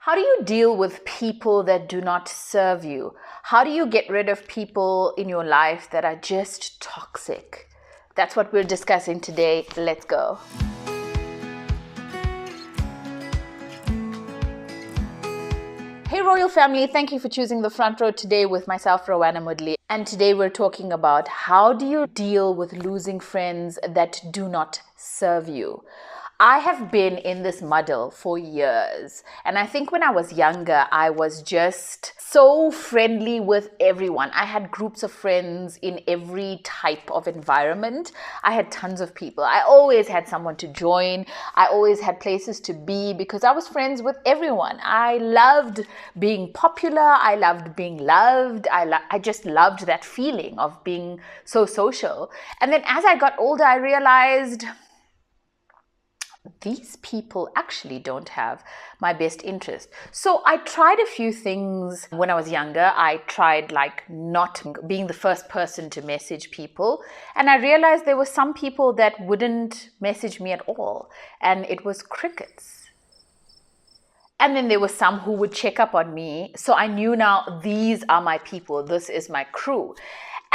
How do you deal with people that do not serve you? How do you get rid of people in your life that are just toxic? That's what we're discussing today. Let's go. Hey Royal Family, thank you for choosing the front row today with myself, Roanna Moodley. And today we're talking about how do you deal with losing friends that do not serve you? I have been in this muddle for years, and I think when I was younger, I was just so friendly with everyone. I had groups of friends in every type of environment. I had tons of people. I always had someone to join. I always had places to be because I was friends with everyone. I loved being popular. I loved being loved. I just loved that feeling of being so social. And then as I got older, I realized these people actually don't have my best interest. So I tried a few things when I was younger. I tried not being the first person to message people. And I realized there were some people that wouldn't message me at all. And it was crickets. And then there were some who would check up on me. So I knew now these are my people. This is my crew.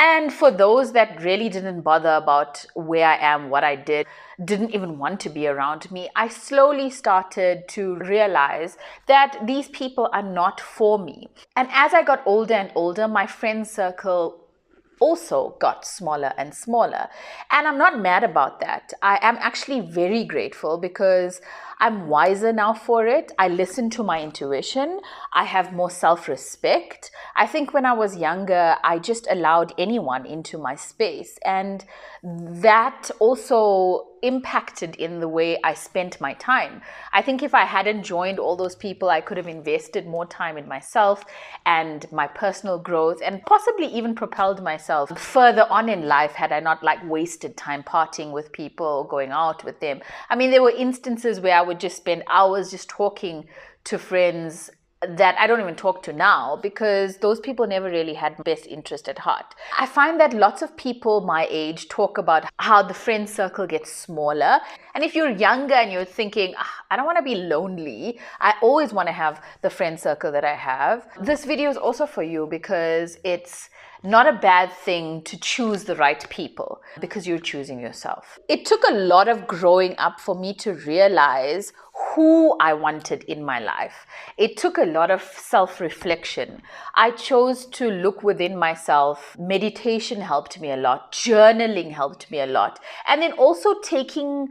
And for those that really didn't bother about where I am, what I did, didn't even want to be around me, I slowly started to realize that these people are not for me. And as I got older and older, my friend circle also got smaller and smaller. And I'm not mad about that. I am actually very grateful because I'm wiser now for it. I listen to my intuition. I have more self-respect. I think when I was younger, I just allowed anyone into my space. And that also impacted in the way I spent my time. I think if I hadn't joined all those people, I could have invested more time in myself and my personal growth and possibly even propelled myself further on in life had I not wasted time partying with people, going out with them. I mean, there were instances where I would just spend hours just talking to friends that I don't even talk to now because those people never really had my best interest at heart. I find that lots of people my age talk about how the friend circle gets smaller. And if you're younger and you're thinking, I don't want to be lonely, I always want to have the friend circle that I have, this video is also for you because it's not a bad thing to choose the right people because you're choosing yourself. It took a lot of growing up for me to realize who I wanted in my life. It took a lot of self-reflection. I chose to look within myself. Meditation helped me a lot. Journaling helped me a lot. And then also taking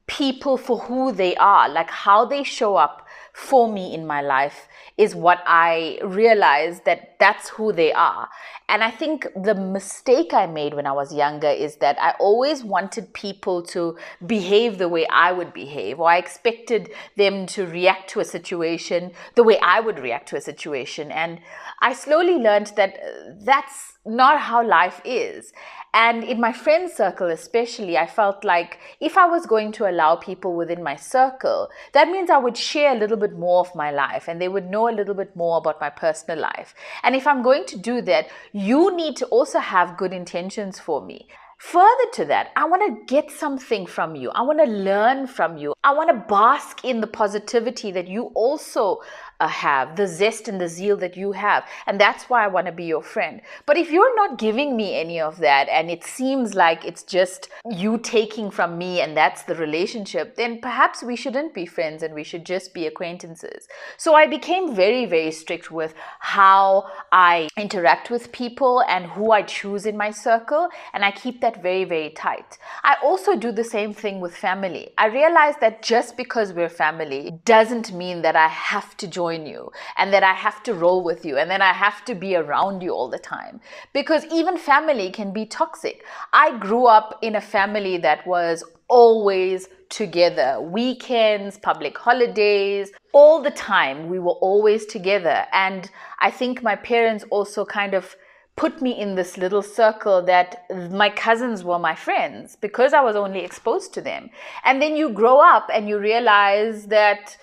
people for who they are, how they show up for me in my life is what I realized that's who they are. And I think the mistake I made when I was younger is that I always wanted people to behave the way I would behave, or I expected them to react to a situation the way I would react to a situation. And I slowly learned that that's not how life is. And in my friend circle especially, I felt like if I was going to allow people within my circle, that means I would share a little bit more of my life and they would know a little bit more about my personal life. And if I'm going to do that, you need to also have good intentions for me. Further to that, I want to get something from you. I want to learn from you. I want to bask in the positivity that you also have, the zest and the zeal that you have. And that's why I want to be your friend. But if you're not giving me any of that and it seems like it's just you taking from me and that's the relationship, then perhaps we shouldn't be friends and we should just be acquaintances. So I became very, very strict with how I interact with people and who I choose in my circle. And I keep that very, very tight. I also do the same thing with family. I realize that just because we're family doesn't mean that I have to join you and that I have to roll with you and then I have to be around you all the time, because even family can be toxic. I grew up in a family that was always together, weekends, public holidays, all the time we were always together. And I think my parents also kind of put me in this little circle that my cousins were my friends because I was only exposed to them. And then you grow up and you realize that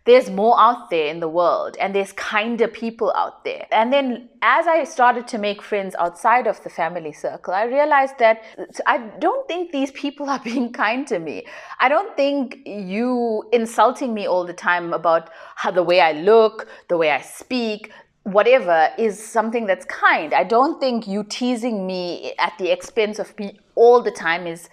there's more out there in the world, and there's kinder people out there. And then as I started to make friends outside of the family circle, I realized that I don't think these people are being kind to me. I don't think you insulting me all the time about how the way I look, the way I speak, whatever, is something that's kind. I don't think you teasing me at the expense of me all the time is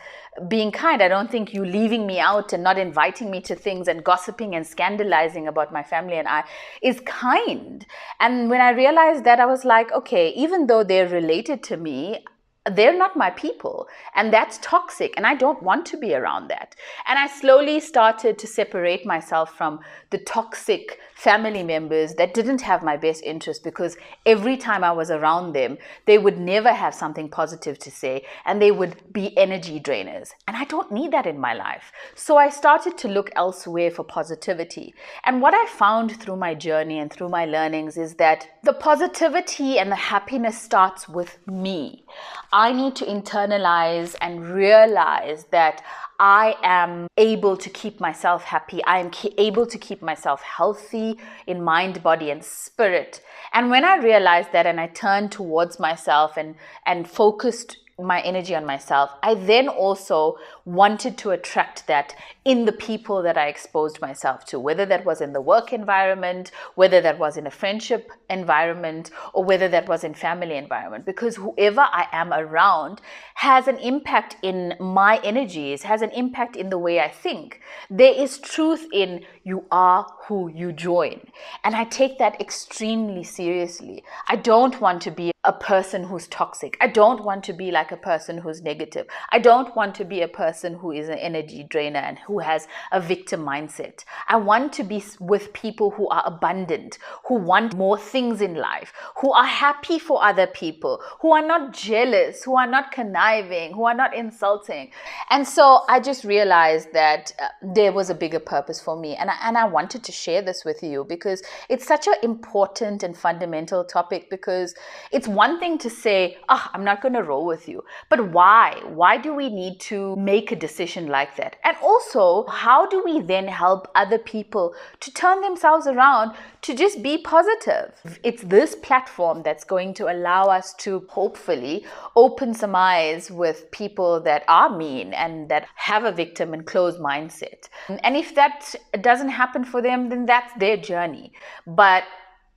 being kind. I don't think you leaving me out and not inviting me to things and gossiping and scandalizing about my family and I is kind. And when I realized that, I was like, okay, even though they're related to me, they're not my people, and that's toxic, and I don't want to be around that. And I slowly started to separate myself from the toxic family members that didn't have my best interest, because every time I was around them, they would never have something positive to say, and they would be energy drainers, and I don't need that in my life. So I started to look elsewhere for positivity. And what I found through my journey and through my learnings is that the positivity and the happiness starts with me. I need to internalize and realize that I am able to keep myself happy. I am able to keep myself healthy in mind, body, and spirit. And when I realized that and I turned towards myself and focused my energy on myself, I then also wanted to attract that in the people that I exposed myself to, whether that was in the work environment, whether that was in a friendship environment, or whether that was in family environment, because whoever I am around has an impact in my energies, has an impact in the way I think. There is truth in you are who you join. And I take that extremely seriously. I don't want to be a person who's toxic. I don't want to be like a person who's negative. I don't want to be a person who is an energy drainer and who has a victim mindset. I want to be with people who are abundant, who want more things in life, who are happy for other people, who are not jealous, who are not conniving, who are not insulting. And so I just realized that there was a bigger purpose for me. And I wanted to share this with you because it's such an important and fundamental topic, because it's one thing to say, I'm not going to roll with you. But why? Why do we need to make a decision like that? And also, how do we then help other people to turn themselves around to just be positive? It's this platform that's going to allow us to hopefully open some eyes with people that are mean and that have a victim and closed mindset. And if that doesn't happen for them, then that's their journey. But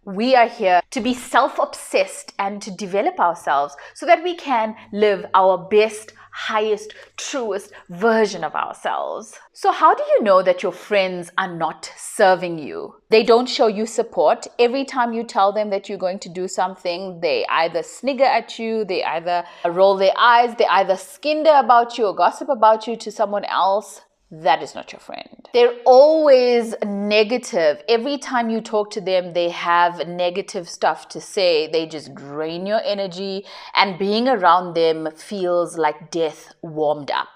we are here to be self-obsessed and to develop ourselves so that we can live our best, highest, truest version of ourselves. So how do you know that your friends are not serving you? They don't show you support. Every time you tell them that you're going to do something, they either snigger at you, they either roll their eyes, they either skinder about you or gossip about you to someone else. That is not your friend. They're always negative. Every time you talk to them, they have negative stuff to say. They just drain your energy, and being around them feels like death warmed up.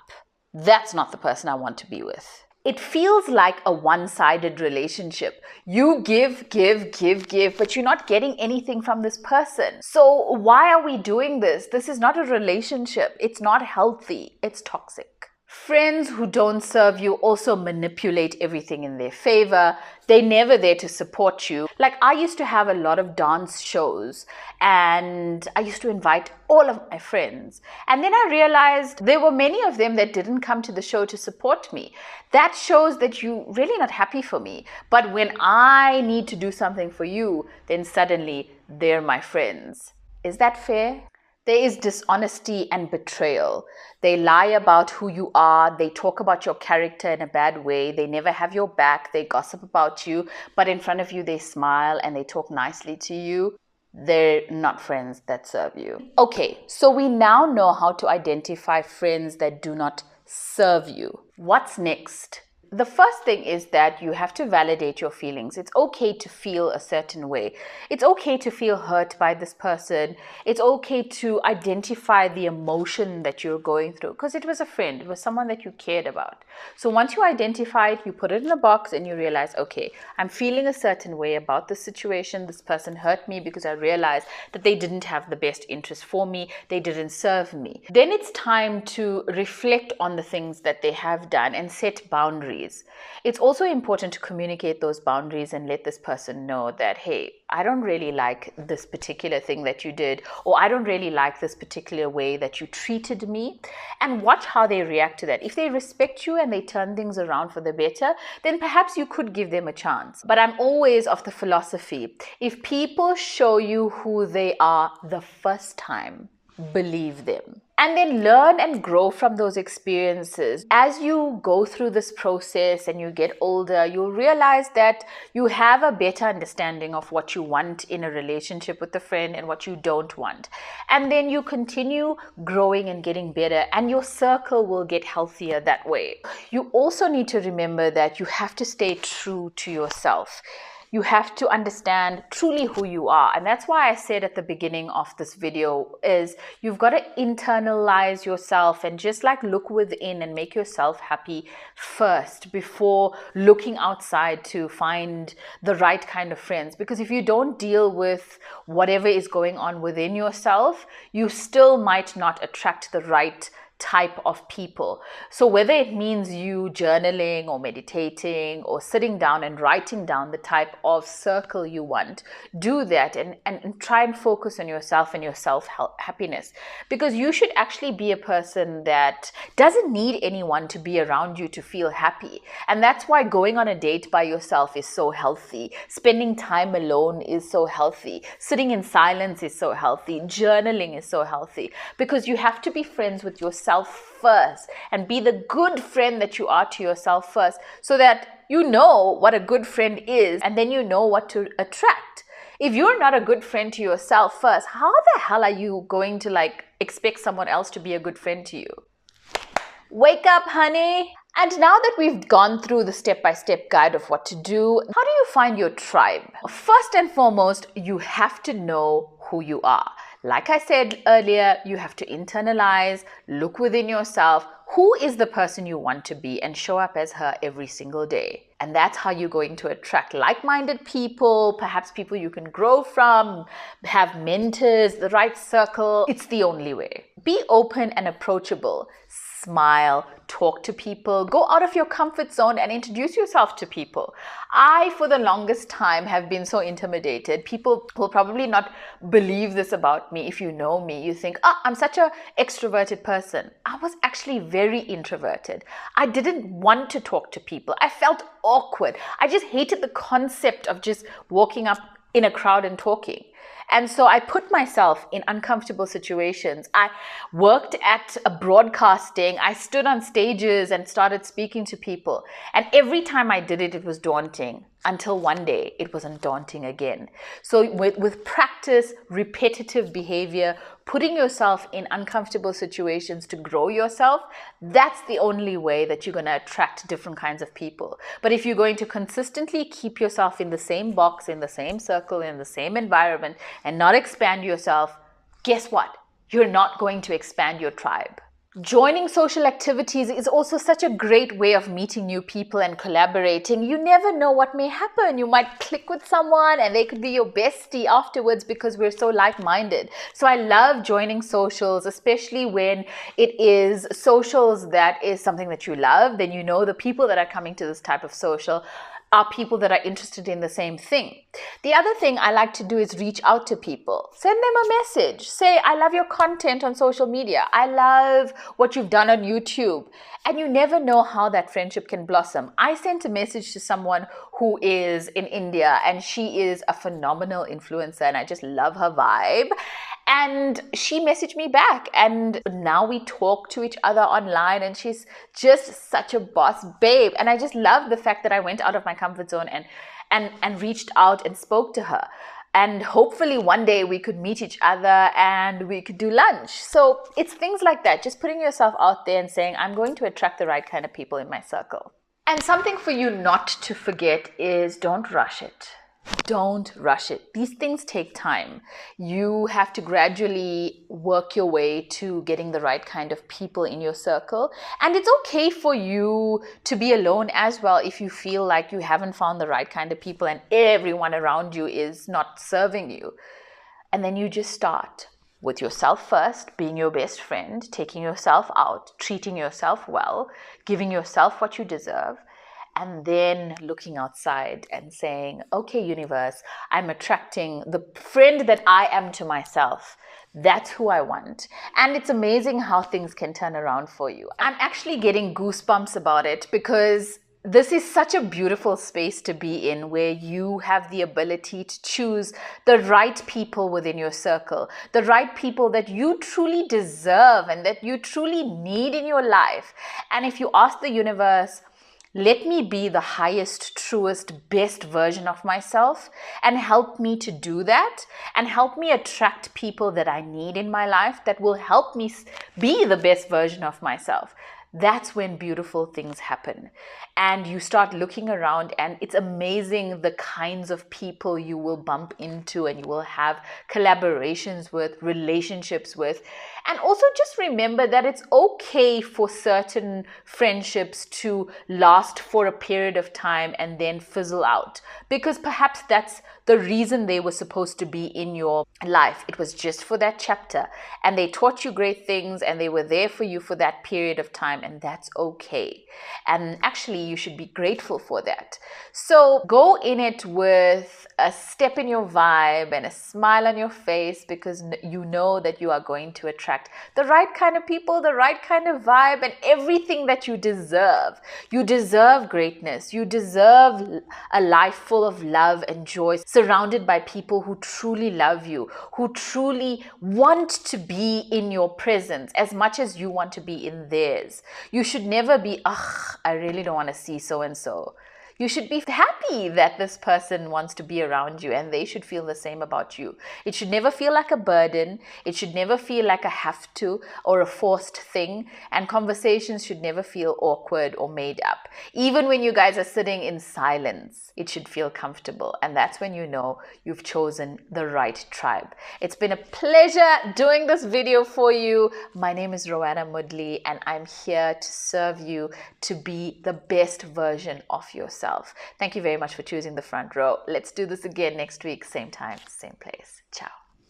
That's not the person I want to be with. It feels like a one-sided relationship. You give, but you're not getting anything from this person. So why are we doing this? This is not a relationship. It's not healthy. It's toxic. Friends who don't serve you also manipulate everything in their favor. They're never there to support you. Like, I used to have a lot of dance shows and I used to invite all of my friends. And then I realized there were many of them that didn't come to the show to support me. That shows that you're really not happy for me. But when I need to do something for you, then suddenly they're my friends. Is that fair? There is dishonesty and betrayal. They lie about who you are. They talk about your character in a bad way. They never have your back. They gossip about you, but in front of you, they smile and they talk nicely to you. They're not friends that serve you. Okay, so we now know how to identify friends that do not serve you. What's next? The first thing is that you have to validate your feelings. It's okay to feel a certain way. It's okay to feel hurt by this person. It's okay to identify the emotion that you're going through, because it was a friend. It was someone that you cared about. So once you identify it, you put it in a box and you realize, okay, I'm feeling a certain way about this situation. This person hurt me because I realized that they didn't have the best interest for me. They didn't serve me. Then it's time to reflect on the things that they have done and set boundaries. boundaries. It's also important to communicate those boundaries and let this person know that, hey, I don't really like this particular thing that you did, or I don't really like this particular way that you treated me, and watch how they react to that. If they respect you and they turn things around for the better, then perhaps you could give them a chance. But I'm always of the philosophy, if people show you who they are the first time, believe them. And then learn and grow from those experiences. As you go through this process and you get older, you'll realize that you have a better understanding of what you want in a relationship with a friend and what you don't want. And then you continue growing and getting better, and your circle will get healthier that way. You also need to remember that you have to stay true to yourself. You have to understand truly who you are. And that's why I said at the beginning of this video is you've got to internalize yourself and just like look within and make yourself happy first before looking outside to find the right kind of friends. Because if you don't deal with whatever is going on within yourself, you still might not attract the right type of people. So whether it means you journaling or meditating or sitting down and writing down the type of circle you want, do that and try and focus on yourself and your self-happiness, because you should actually be a person that doesn't need anyone to be around you to feel happy. And that's why going on a date by yourself is so healthy. Spending time alone is so healthy. Sitting in silence is so healthy. Journaling is so healthy, because you have to be friends with yourself first and be the good friend that you are to yourself first, so that you know what a good friend is and then you know what to attract. If you're not a good friend to yourself first, how the hell are you going to expect someone else to be a good friend to you? Wake up, honey. And now that we've gone through the step-by-step guide of what to do, how do you find your tribe? First and foremost, you have to know who you are. Like I said earlier, you have to internalize, look within yourself. Who is the person you want to be, and show up as her every single day. And that's how you're going to attract like-minded people, perhaps people you can grow from, have mentors, the right circle. It's the only way. Be open and approachable. Smile, talk to people, go out of your comfort zone and introduce yourself to people. I, for the longest time, have been so intimidated. People will probably not believe this about me. If you know me, you think, I'm such an extroverted person. I was actually very introverted. I didn't want to talk to people. I felt awkward. I just hated the concept of just walking up in a crowd and talking. And so I put myself in uncomfortable situations. I worked at broadcasting. I stood on stages and started speaking to people. And every time I did it, it was daunting, until one day it wasn't daunting again. So with practice, repetitive behavior, putting yourself in uncomfortable situations to grow yourself, that's the only way that you're going to attract different kinds of people. But if you're going to consistently keep yourself in the same box, in the same circle, in the same environment, and not expand yourself, guess what? You're not going to expand your tribe. Joining social activities is also such a great way of meeting new people and collaborating. You never know what may happen. You might click with someone and they could be your bestie afterwards because we're so like-minded. So I love joining socials, especially when it is socials that is something that you love. Then you know the people that are coming to this type of social are people that are interested in the same thing. The other thing I like to do is reach out to people. Send them a message. Say, I love your content on social media. I love what you've done on YouTube. And you never know how that friendship can blossom. I sent a message to someone who is in India, and she is a phenomenal influencer, and I just love her vibe. And she messaged me back, and now we talk to each other online, and she's just such a boss babe. And I just love the fact that I went out of my comfort zone and reached out and spoke to her. And hopefully one day we could meet each other and we could do lunch. So it's things like that, just putting yourself out there and saying, I'm going to attract the right kind of people in my circle. And something for you not to forget is don't rush it. Don't rush it. These things take time. You have to gradually work your way to getting the right kind of people in your circle. And it's okay for you to be alone as well if you feel like you haven't found the right kind of people and everyone around you is not serving you. And then you just start with yourself first, being your best friend, taking yourself out, treating yourself well, giving yourself what you deserve. and then looking outside and saying, okay, universe, I'm attracting the friend that I am to myself. That's who I want. And it's amazing how things can turn around for you. I'm actually getting goosebumps about it because this is such a beautiful space to be in, where you have the ability to choose the right people within your circle, the right people that you truly deserve and that you truly need in your life. And if you ask the universe, let me be the highest, truest, best version of myself, and help me to do that, and help me attract people that I need in my life that will help me be the best version of myself. That's when beautiful things happen. And you start looking around, and it's amazing the kinds of people you will bump into and you will have collaborations with, relationships with. And also just remember that it's okay for certain friendships to last for a period of time and then fizzle out, because perhaps that's the reason they were supposed to be in your life. It was just for that chapter, and they taught you great things, and they were there for you for that period of time, and that's okay. And actually, you should be grateful for that. So go in it with a step in your vibe and a smile on your face, because you know that you are going to attract the right kind of people, the right kind of vibe, and everything that you deserve. You deserve greatness. You deserve a life full of love and joy, surrounded by people who truly love you, who truly want to be in your presence as much as you want to be in theirs. You should never be, I really don't want to see so and so. You should be happy that this person wants to be around you, and they should feel the same about you. It should never feel like a burden. It should never feel like a have to or a forced thing. And conversations should never feel awkward or made up. Even when you guys are sitting in silence, it should feel comfortable. And that's when you know you've chosen the right tribe. It's been a pleasure doing this video for you. My name is Roanna Moodley, and I'm here to serve you to be the best version of yourself. Thank you very much for choosing the front row. Let's do this again next week, same time, same place. Ciao.